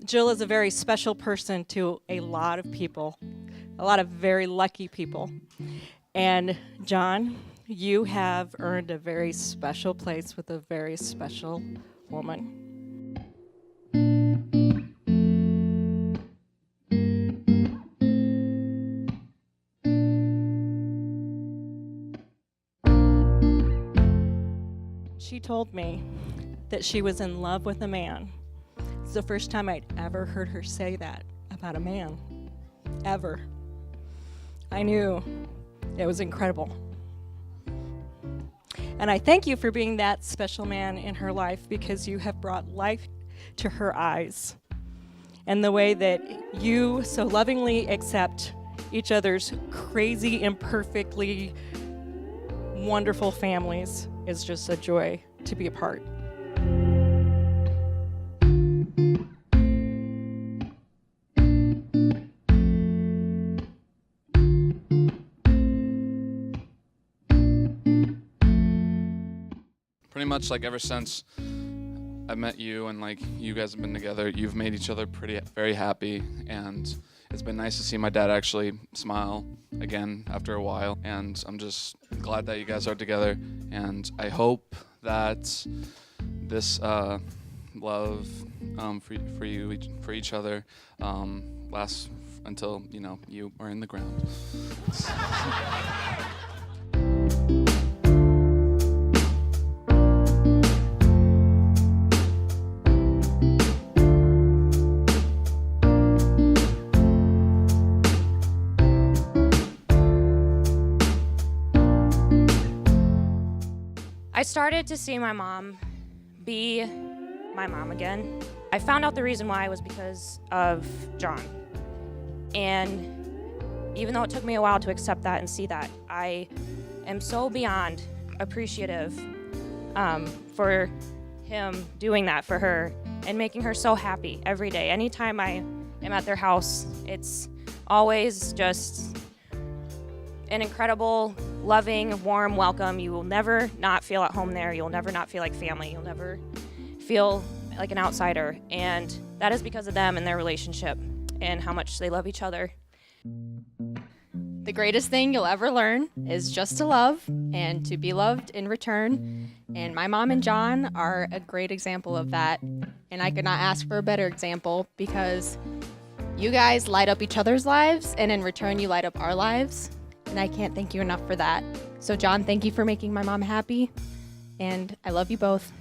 Jill is a very special person to a lot of people, a lot of very lucky people. And John, you have earned a very special place with a very special woman. She told me that she was in love with a man. It's the first time I'd ever heard her say that about a man. Ever. I knew it was incredible. And I thank you for being that special man in her life, because you have brought life to her eyes. And the way that you so lovingly accept each other's crazy, imperfectly wonderful families is just a joy to be a part. Pretty much like ever since I met you and like you guys have been together, you've made each other very happy, and it's been nice to see my dad actually smile again after a while, and I'm just glad that you guys are together, and I hope that this love for each other lasts until you are in the ground. I started to see my mom be my mom again. I found out the reason why was because of John. And even though it took me a while to accept that and see that, I am so beyond appreciative for him doing that for her and making her so happy every day. Anytime I am at their house, it's always just an incredible, loving, warm welcome. You will never not feel at home there. You'll never not feel like family. You'll never feel like an outsider. And that is because of them and their relationship and how much they love each other. The greatest thing you'll ever learn is just to love and to be loved in return. And my mom and John are a great example of that. And I could not ask for a better example, because you guys light up each other's lives, and in return you light up our lives. And I can't thank you enough for that. So John, thank you for making my mom happy, and I love you both.